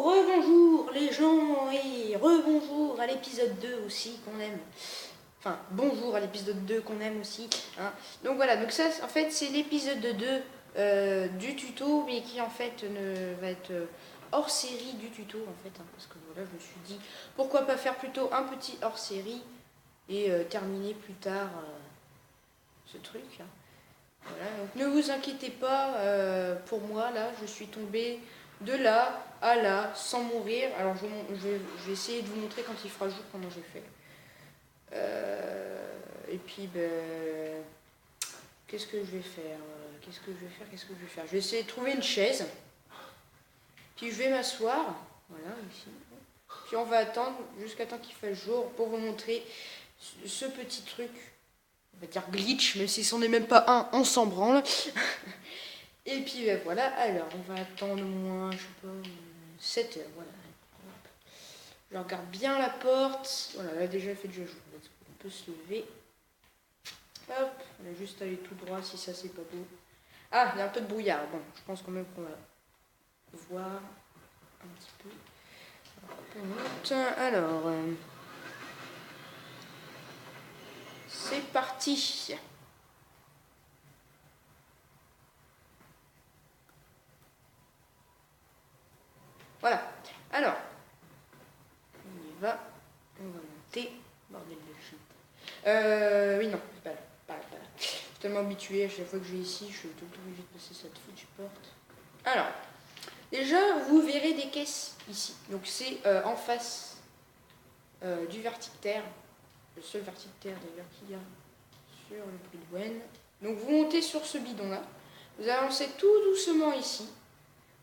Rebonjour les gens et rebonjour à l'épisode 2 aussi qu'on aime. Enfin, bonjour à l'épisode 2 qu'on aime aussi. Hein. Donc voilà, donc ça en fait c'est l'épisode 2 du tuto, mais qui en fait va être hors série du tuto en fait. Hein, parce que voilà, je me suis dit pourquoi pas faire plutôt un petit hors série et terminer plus tard ce truc. Hein. Voilà, donc ne vous inquiétez pas, pour moi là, je suis tombée de là à là sans mourir. Alors je vais essayer de vous montrer quand il fera jour comment j'ai fait. Et puis ben, qu'est-ce que je vais faire Je vais essayer de trouver une chaise. Puis je vais m'asseoir, voilà ici. Puis on va attendre jusqu'à temps qu'il fasse jour pour vous montrer ce petit truc. On va dire glitch, même si c'en est même pas un, on s'en branle. Et puis ben voilà, alors on va attendre au moins, je sais pas, 7 heures, voilà. Je regarde bien la porte. Voilà, là déjà il fait déjà jour. On peut se lever. Hop, on va juste aller tout droit si ça c'est pas beau. Ah, il y a un peu de brouillard. Bon, je pense quand même qu'on va voir un petit peu. Alors, c'est parti. Voilà. Alors, on y va. On va monter. Bordel de shit. Oui, non, pas là. Pas là. Je suis tellement habituée à chaque fois que je vais ici, je suis tout le temps obligée de passer cette foutue porte. Alors, déjà, vous verrez des caisses ici. Donc, c'est en face du verticterre. Le seul verticterre d'ailleurs qu'il y a sur le prix de Gwen. Donc, vous montez sur ce bidon-là. Vous avancez tout doucement ici.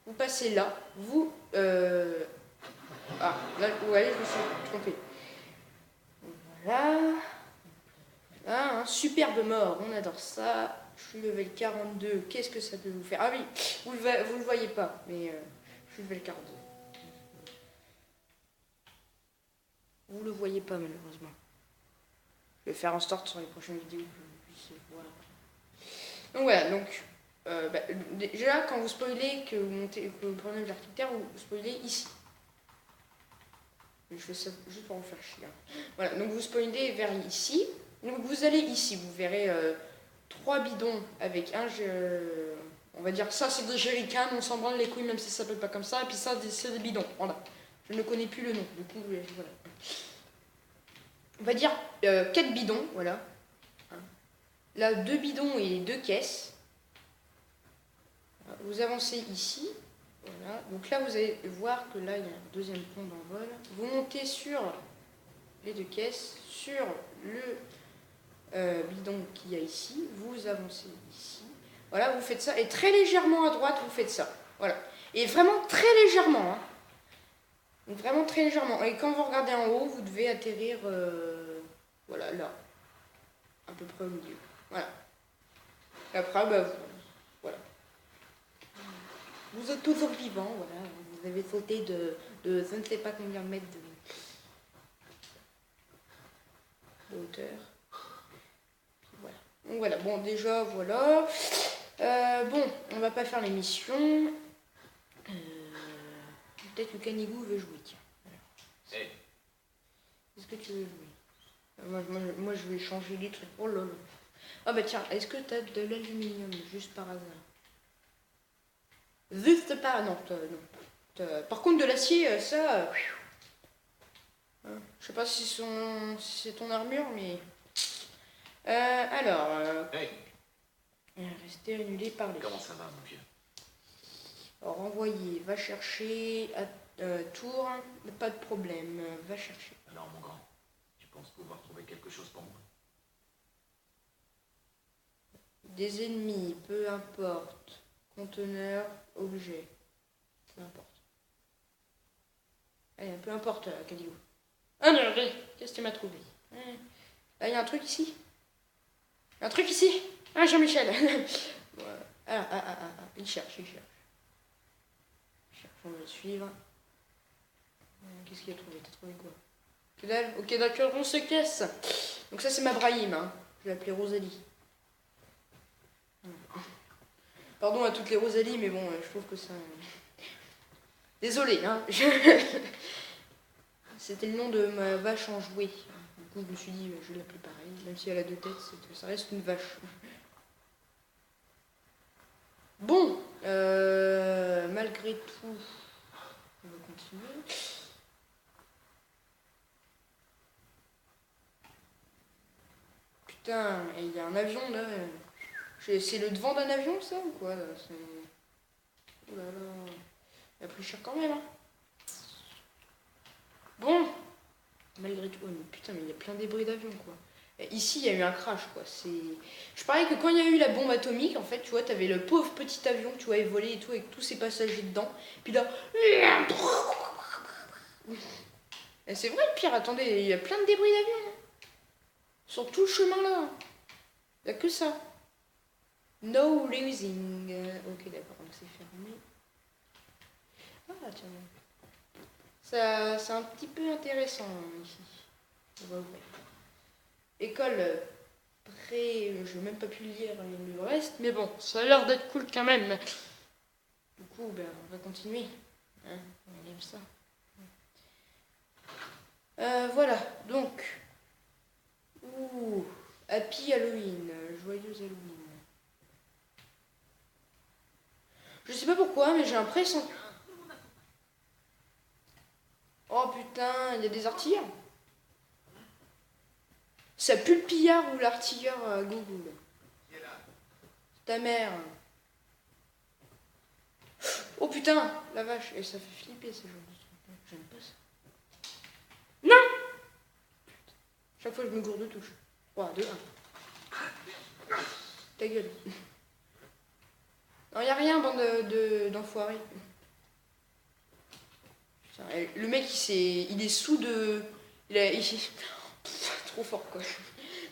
Vous passez là. Vous... Ah, là, ouais, je me suis trompée. Voilà. Ah, un superbe mort, on adore ça. Je suis level 42, qu'est-ce que ça peut vous faire? Ah oui, vous le voyez pas, mais je suis level 42. Vous le voyez pas malheureusement. Je vais faire un start sur les prochaines vidéos que vous puissiez voir. Donc voilà, donc déjà quand vous spoilez que vous prenez le verticterre, vous spoilez ici. Je fais ça juste pour vous faire chier. Voilà, donc vous spoilez vers ici. Donc vous allez ici, vous verrez 3 bidons avec un, on va dire ça c'est des jerrycans, on s'en branle les couilles même si ça s'appelle pas comme ça, et puis ça c'est des bidons, voilà. Je ne connais plus le nom, du coup voilà. On va dire 4 bidons, voilà. Là 2 bidons et 2 caisses. Vous avancez ici, voilà. Donc là vous allez voir que là il y a un deuxième pont d'envol. Vous montez sur les 2 caisses, sur le bidon qu'il y a ici, vous avancez ici. Voilà, vous faites ça, et très légèrement à droite, vous faites ça. Voilà. Et vraiment très légèrement. Hein. Donc vraiment très légèrement. Et quand vous regardez en haut, vous devez atterrir, voilà, là. À peu près au milieu. Voilà. Et après, bah, voilà. Vous êtes toujours vivant, voilà. Vous avez sauté de je ne sais pas combien de mètres de hauteur. Puis voilà. Donc voilà, bon, déjà, voilà. Bon, on va pas faire l'émission. Peut-être que Canigou veut jouer, tiens. Hey. Est-ce que tu veux jouer? Moi, je vais changer les trucs. Oh là là. Ah bah tiens, est-ce que t'as de l'aluminium, juste par hasard? Juste pas, non. Par contre, de l'acier, ça... je sais pas si c'est ton armure, mais... alors... Hey. Rester annulé par les... Comment ça va, mon vieux? Alors, envoyer, va chercher, tour, pas de problème, va chercher. Alors, mon grand, tu penses pouvoir trouver quelque chose pour moi? Des ennemis, peu importe. Conteneur, objet, peu importe. Allez, peu importe, Cadio. Ah non, qu'est-ce que tu m'as trouvé? Là, il y a un truc ici. Un truc ici. Ah, Jean-Michel. Il cherche. On va le suivre. Qu'est-ce qu'il a trouvé? T'as trouvé quoi? Que dalle? Ok, d'accord, on se casse. Donc ça, c'est ma Brahim. Hein. Je vais l'appeler Rosalie. Pardon à toutes les Rosalie, mais bon, je trouve que ça... Désolé, hein. C'était le nom de ma vache en jouet. Du coup, je me suis dit, je vais l'appeler pareil. Même si elle a 2 têtes, ça reste une vache. Bon, malgré tout, on va continuer. Putain, il y a un avion là. C'est le devant d'un avion ça ou quoi là? Oh là là. Il a pris cher quand même. Hein. Bon, malgré tout. Oh, mais putain, mais il y a plein de débris d'avion quoi. Et ici, il y a eu un crash quoi. Je parie que quand il y a eu la bombe atomique, en fait, tu vois, t'avais le pauvre petit avion, tu vois, volé et tout, avec tous ses passagers dedans. Puis là. Et c'est vrai le pire, attendez, il y a plein de débris d'avion. Hein. Sur tout le chemin là. Il n'y a que ça. No losing. Ok, d'accord, donc c'est fermé. Ah, tiens. Ça, c'est un petit peu intéressant ici. On va ouvrir. École pré. Je n'ai même pas pu lire le reste, mais bon, ça a l'air d'être cool quand même. Du coup, ben, on va continuer. Hein, on aime ça. Voilà, donc. Ouh, Happy Halloween, joyeuse Halloween. Je sais pas pourquoi, mais j'ai un pressentiment. Oh putain, il y a des artilleurs. Ça pue le pillard ou l'artilleur Google. Ta mère. Oh putain, la vache. Et ça fait flipper ce genre de truc. J'aime pas ça. Non. Chaque fois je me gourde de touche. 3, 2, 1. Ta gueule. Non, y a rien, bande d'enfoirés. Le mec, il est sous de... Trop fort, quoi.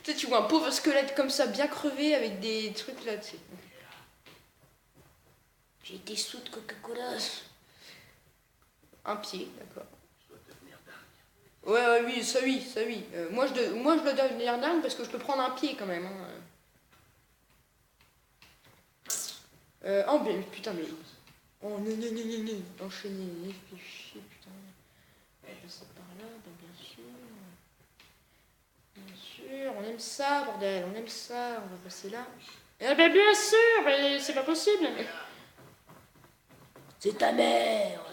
Tu sais, tu vois un pauvre squelette comme ça, bien crevé, avec des trucs là, tu sais. J'ai été sous de Coca-Cola. Un pied, d'accord. Ouais, oui, ça oui, ça oui. Moi, je dois devenir dingue parce que je peux prendre un pied quand même. Hein. Oh, mais putain, mais... Oh, non. Enchaîner, fait chier, putain. On va passer par là, ben, bien sûr. Bien sûr, on aime ça, bordel, on aime ça. On va passer là. Eh ben, bien sûr, mais c'est pas possible. C'est ta mère.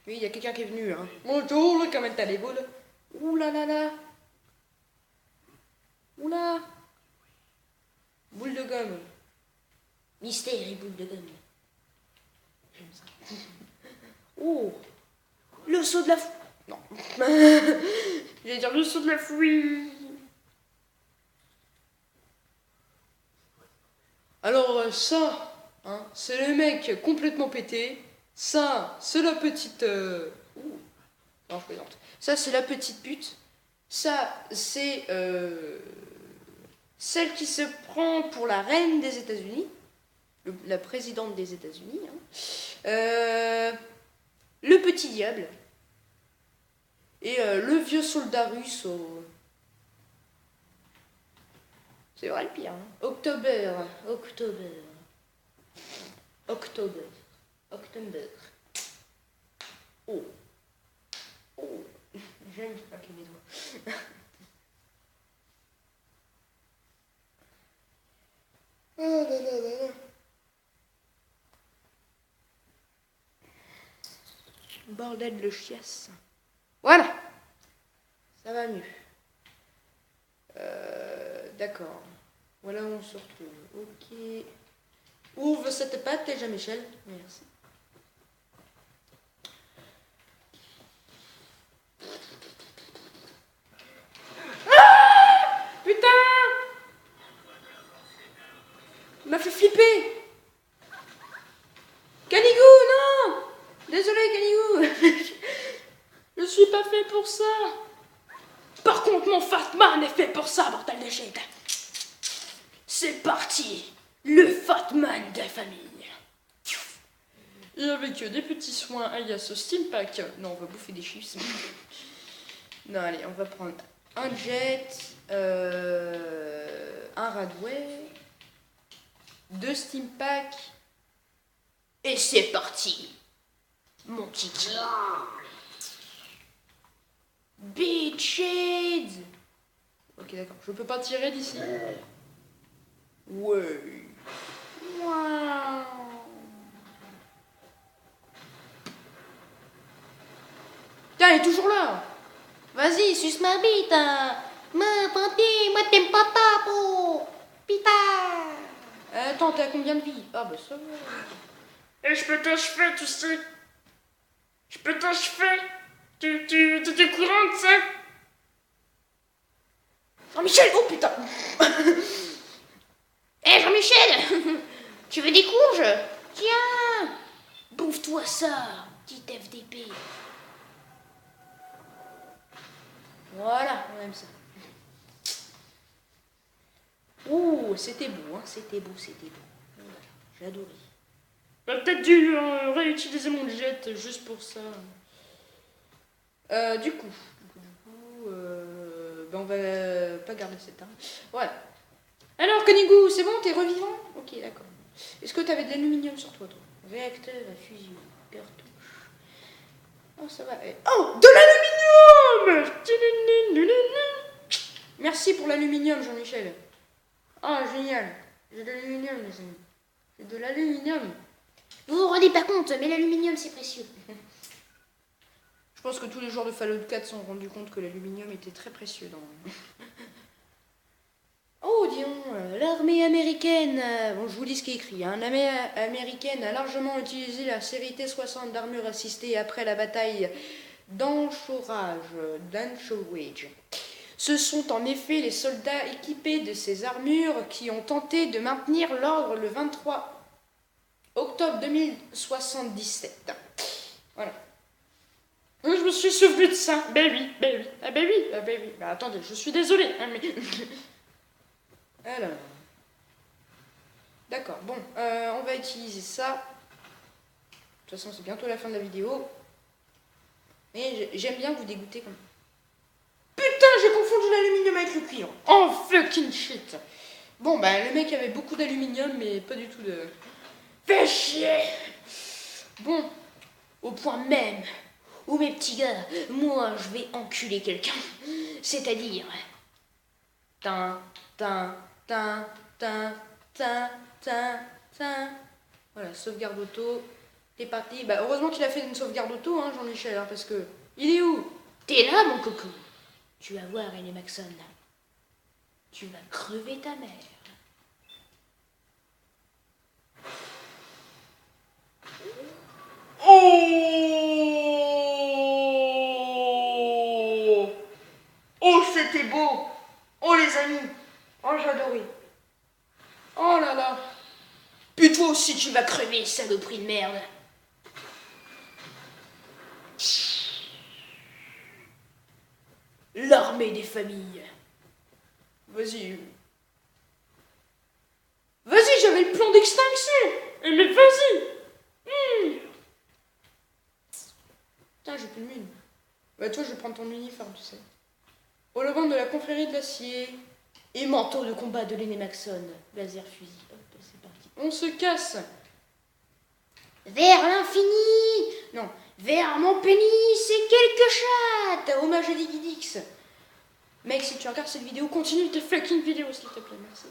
Oui, il y a quelqu'un qui est venu, hein. Bonjour, là, comment allez-vous, là? Ouh là là là. Ouh là. Boule de gomme. Mystère et boule de gomme. J'aime ça. Oh. Le saut de la fou... Non. J'allais dire le saut de la fouille. Alors ça, hein, c'est le mec complètement pété. Ça, c'est la petite... Non, je plaisante. Ça, c'est la petite pute. Ça, c'est celle qui se prend pour la reine des États-Unis. La présidente des États-Unis. Hein. Le petit diable. Et le vieux soldat russe au... C'est vrai le pire. Hein. October. Oh. J'aime claquer mes doigts. Oh là là là là. Bordel de chiasse. Voilà. Ça va mieux. D'accord. Voilà où on se retrouve. Ok. Ouvre cette pâte, Jean-Michel. Merci. Ah putain! Il m'a fait flipper! Canigou, non! Désolé, Canigou! Je suis pas fait pour ça! Par contre, mon Fatman est fait pour ça, bordel de shit! C'est parti! Le Fatman de la famille! Et avec des petits soins, il y a ce Steampack. Non, on va bouffer des chips. Non, allez, on va prendre un jet, un Radway, 2 Steampack, et c'est parti! Mon kiki. Bitches. Ok, d'accord. Je peux pas tirer d'ici. Ouais. Wow. Putain, elle est toujours là. Vas-y, suce ma bite. Hein. Ma panty, moi t'aimes pas ta peau. Putain. Attends, t'es à combien de vie? Ah bah ça va. Et je peux t'achever, tu sais. Je peux t'achever. Tu courant, tu sais. Jean-Michel, oh putain. Eh Jean-Michel, tu veux des courges? Tiens, bouffe-toi ça, petit FDP. Voilà, on aime ça. Oh, c'était beau, hein, c'était beau. Voilà, j'ai adoré. J'aurais peut-être dû réutiliser mon jet juste pour ça. Du coup, on va pas garder cette arme. Voilà. Alors, Konigou, c'est bon, t'es revivant? Ok, d'accord. Est-ce que t'avais de l'aluminium sur toi, Réacteur à fusion, cartouche. Oh, ça va. Oh, de l'aluminium! Merci pour l'aluminium, Jean-Michel. Ah, génial. J'ai de l'aluminium, les amis. J'ai de l'aluminium. Vous vous rendez pas compte, mais l'aluminium, c'est précieux. Je pense que tous les joueurs de Fallout 4 se sont rendus compte que l'aluminium était très précieux dans... Oh, dis donc, l'armée américaine, bon, je vous lis ce qui est écrit, hein. L'armée américaine a largement utilisé la série T-60 d'armure assistée après la bataille d'Anchorage. Ce sont en effet les soldats équipés de ces armures qui ont tenté de maintenir l'ordre le 23 octobre 2077. Voilà. Oui, je me suis souvenu de ça. Ben oui. Ah ben oui. Bah, attendez, je suis désolée. Hein, mais... Alors. D'accord, bon, on va utiliser ça. De toute façon, c'est bientôt la fin de la vidéo. Mais j'aime bien vous dégoûter comme... Putain, j'ai confondu l'aluminium avec le cuivre. Oh, fucking shit. Bon, bah, le mec avait beaucoup d'aluminium, mais pas du tout de... Fais chier. Bon, au point même où mes petits gars, moi, je vais enculer quelqu'un. C'est-à-dire... Voilà, sauvegarde auto. T'es parti. Bah, heureusement qu'il a fait une sauvegarde auto, hein, Jean-Michel, hein, parce que... Il est où? T'es là, mon coco. Tu vas voir, Ellie Maxon. Tu vas crever ta mère. Oh. Oh, c'était beau. Oh, les amis. Oh, j'adorais. Oh là là. Puis toi aussi, tu vas crever, saloperie de merde. L'armée des familles. Vas-y. Vas-y, j'avais le plan d'extinction. Mais vas-y. Putain, j'ai plus de mine. Bah toi, je vais prendre ton uniforme, tu sais. Hologramme de la confrérie de l'acier. Et manteau de combat de Lenny Maxon. Laser fusil. Hop, c'est parti. On se casse. Vers l'infini. Non, vers mon pénis et quelques chattes. Hommage à Diggy Dix. Mec, si tu regardes cette vidéo, continue tes fucking vidéos, s'il te plaît. Merci.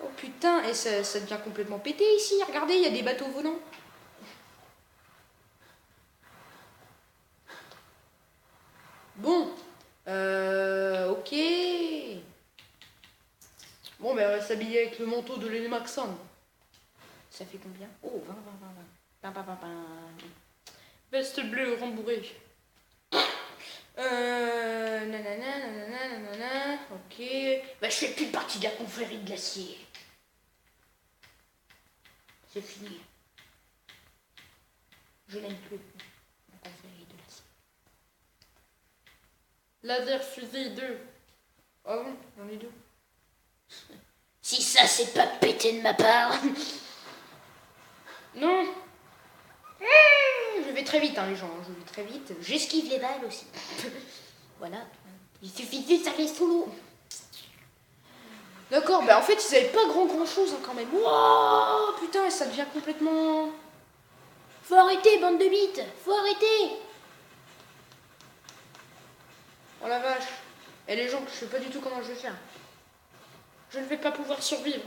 Oh putain, et ça devient complètement pété ici. Regardez, il y a des bateaux volants. Bon. Ok. Bon, ben on va s'habiller avec le manteau de Lenny Maxon. Ça fait combien? Oh, 20. Veste bleue rembourrée. Nanana, ok. Bah, je fais plus partie de la confrérie de l'acier. C'est fini. Je l'aime plus, la confrérie de l'acier. Laser fusil 2. Ah bon, j'en ai deux. Si ça, c'est pas pété de ma part. Non. Je vais très vite, hein, les gens. Je vais très vite. J'esquive les balles aussi. Voilà. Il suffit de ça laisse sous l'eau. D'accord, bah en fait, ils avaient pas grand chose hein, quand même. Oh putain, ça devient complètement Faut arrêter, bande de bites. Faut arrêter. Oh la vache. Et les gens, je sais pas du tout comment je vais faire. Je ne vais pas pouvoir survivre.